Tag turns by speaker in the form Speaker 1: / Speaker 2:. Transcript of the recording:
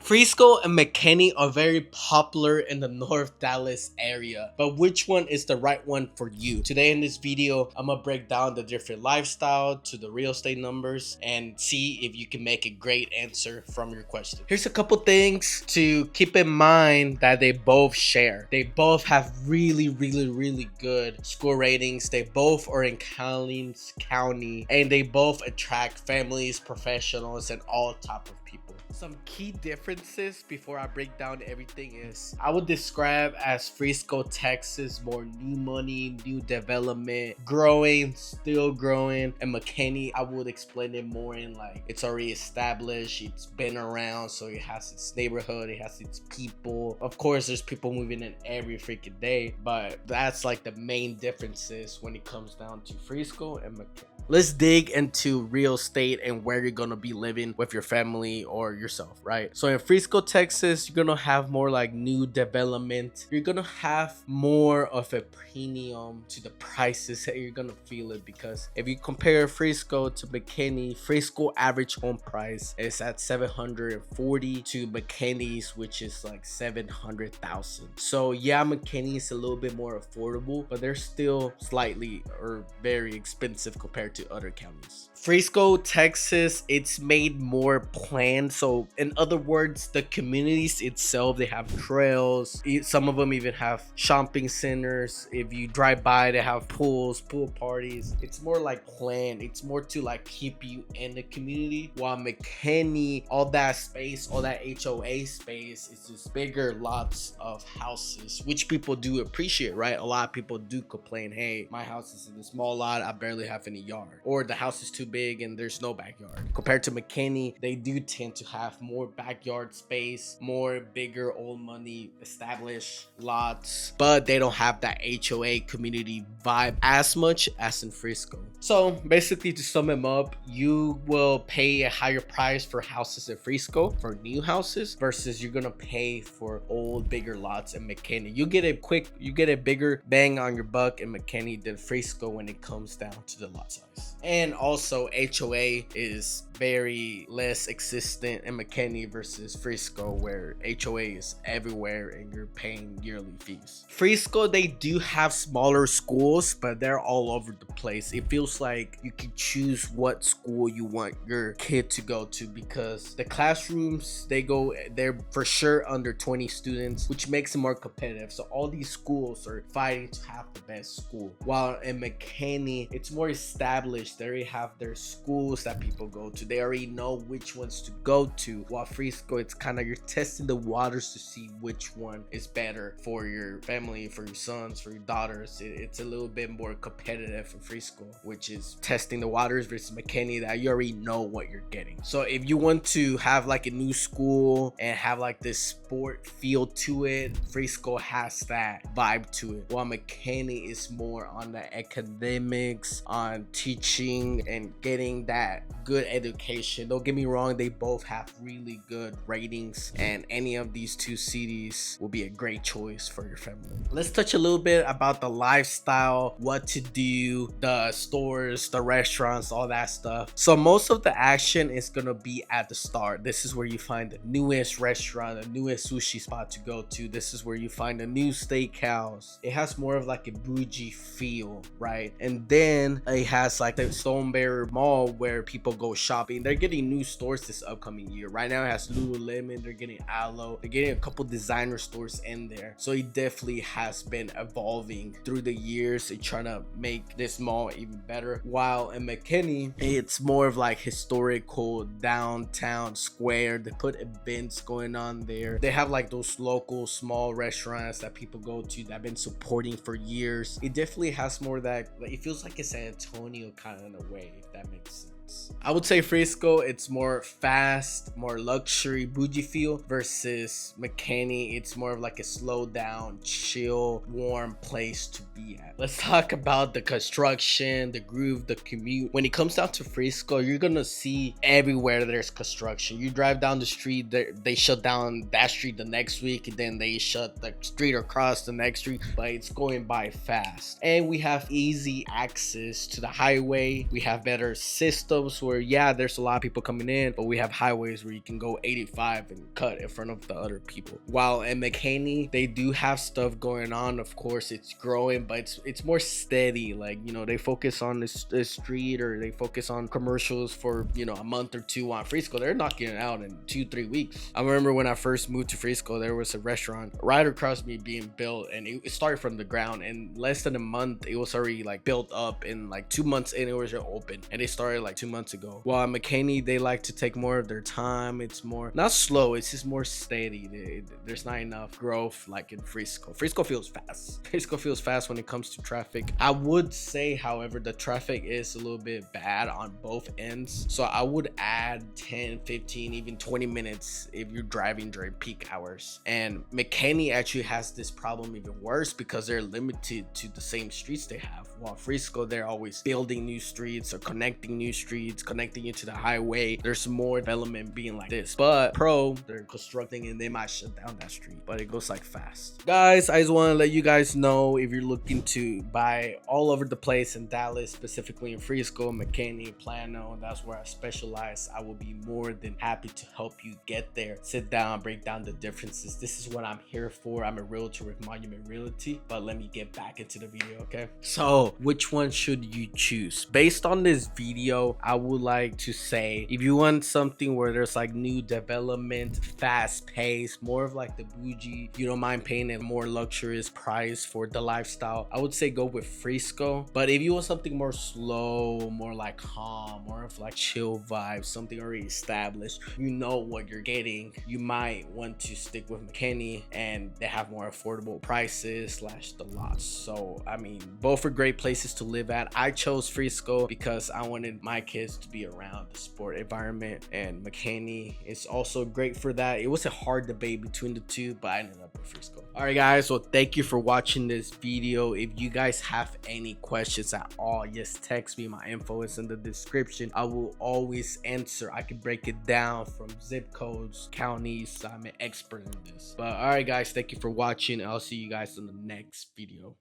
Speaker 1: Frisco and McKinney are very popular in the North Dallas area, but which one is the right one for you? Today in this video, I'm gonna break down the different lifestyle to the real estate numbers and see if you can make a great answer from your question. Here's a couple things to keep in mind that they both share. They both have really good score ratings. They both are in Collins County and they both attract families, professionals, and all type of people. Some key differences before I break down everything is I would describe as Frisco, Texas, more new money, new development, growing, still growing. And McKinney, I would explain it more in like it's already established, it's been around, so it has its neighborhood, it has its people. Of course, there's people moving in every freaking day, but that's like the main differences when it comes down to Frisco and McKinney. Let's dig into real estate and where you're gonna be living with your family or yourself, right? So in Frisco, Texas, you're gonna have more like new development. You're gonna have more of a premium to the prices that you're gonna feel it, because if you compare Frisco to McKinney, Frisco average home price is at 740 to McKinney's, which is like 700,000. So yeah, McKinney is a little bit more affordable, but they're still slightly or very expensive compared to other counties. Frisco, Texas, it's made more planned. So in other words, the communities itself, they have trails. Some of them even have shopping centers. If you drive by, they have pools, pool parties. It's more like planned. It's more to like keep you in the community. While McKinney, all that space, all that HOA space, it's just bigger lots of houses, which people do appreciate, right? A lot of people do complain, hey, my house is in a small lot, I barely have any yard, or the house is too big and there's no backyard. Compared to McKinney, they do tend to have more backyard space, more bigger old money established lots, but they don't have that HOA community vibe as much as in Frisco. So basically, to sum them up, you will pay a higher price for houses in Frisco for new houses versus you're gonna pay for old bigger lots in McKinney. You get a bigger bang on your buck in McKinney than Frisco when it comes down to the lot size. And also HOA is very less existent in McKinney versus Frisco, where HOA is everywhere and you're paying yearly fees. Frisco, they do have smaller schools, but they're all over the place. It feels like you can choose what school you want your kid to go to, because the classrooms, they're for sure under 20 students, which makes it more competitive. So all these schools are fighting to have the best school. While in McKinney, it's more established. They already have their schools that people go to. They already know which ones to go to. While Frisco, it's kind of, you're testing the waters to see which one is better for your family, for your sons, for your daughters. It's a little bit more competitive for Frisco, which is testing the waters, versus McKinney that you already know what you're getting. So if you want to have like a new school and have like this sport feel to it, Frisco has that vibe to it, while McKinney is more on the academics, on teaching and getting that good education. Don't get me wrong, they both have really good ratings, and any of these two cities will be a great choice for your family. Let's touch a little bit about the lifestyle, what to do, the stores, the restaurants, all that stuff. So most of the action is gonna be at the start. This is where you find the newest restaurant, the newest sushi spot to go to. This is where you find a new steakhouse. It has more of like a bougie feel, right? And then it has like the Stoneberry Mall where people go shopping. They're getting new stores this upcoming year. Right now it has Lululemon, they're getting Alo, they're getting a couple designer stores in there. So it definitely has been evolving through the years and trying to make this mall even better. While in McKinney, it's more of like historical downtown square. They put events going on there. They have like those local small restaurants that people go to that have been supporting for years. It definitely has more of that, like, it feels like a San Antonio kind of in a way, if that makes sense. I would say Frisco, it's more fast, more luxury, bougie feel, versus McKinney, it's more of like a slow down, chill, warm place to be at. Let's talk about the construction, the groove, the commute. When it comes down to Frisco, you're gonna see everywhere there's construction. You drive down the street, they shut down that street the next week, and then they shut the street across the next street, but it's going by fast. And we have easy access to the highway. We have better systems stubs where, yeah, there's a lot of people coming in, but we have highways where you can go 85 and cut in front of the other people. While in McKinney, they do have stuff going on. Of course, it's growing, but it's more steady. Like, you know, they focus on the street, or they focus on commercials for, you know, a month or two. On Frisco, they're knocking it out in 2-3 weeks. I remember when I first moved to Frisco, there was a restaurant right across me being built, and it started from the ground. In less than a month, it was already like built up. In like 2 months in, it was open, and they started like 2 months ago. While at McKinney, they like to take more of their time. It's more not slow, it's just more steady. There's not enough growth like in Frisco. Frisco feels fast. Frisco feels fast when it comes to traffic. I would say, however, the traffic is a little bit bad on both ends, so I would add 10, 15, even 20 minutes if you're driving during peak hours. And McKinney actually has this problem even worse because they're limited to the same streets they have. While Frisco, they're always building new streets or connecting new streets, connecting you to the highway. There's more development being like this. But Pro, they're constructing and they might shut down that street, but it goes like fast. Guys, I just want to let you guys know, if you're looking to buy all over the place in Dallas, specifically in Frisco, McKinney, Plano, that's where I specialize. I will be more than happy to help you get there. Sit down, break down the differences. This is what I'm here for. I'm a realtor with Monument Realty, but let me get back into the video, okay? So which one should you choose? Based on this video, I would like to say, if you want something where there's like new development, fast pace, more of like the bougie, you don't mind paying a more luxurious price for the lifestyle, I would say go with Frisco. But if you want something more slow, more like calm, more of like chill vibes, something already established, you know what you're getting, you might want to stick with McKinney, and they have more affordable prices slash the lots. So I mean, both are great places to live at. I chose Frisco because I wanted my kids to be around the sport environment, and McKinney is also great for that. It was a hard debate between the two, but I ended up with Frisco. All right guys, so thank you for watching this video. If you guys have any questions at all, just text me. My info is in the description. I will always answer. I can break it down from zip codes, counties. I'm an expert in this. But all right guys, thank you for watching. I'll see you guys in the next video.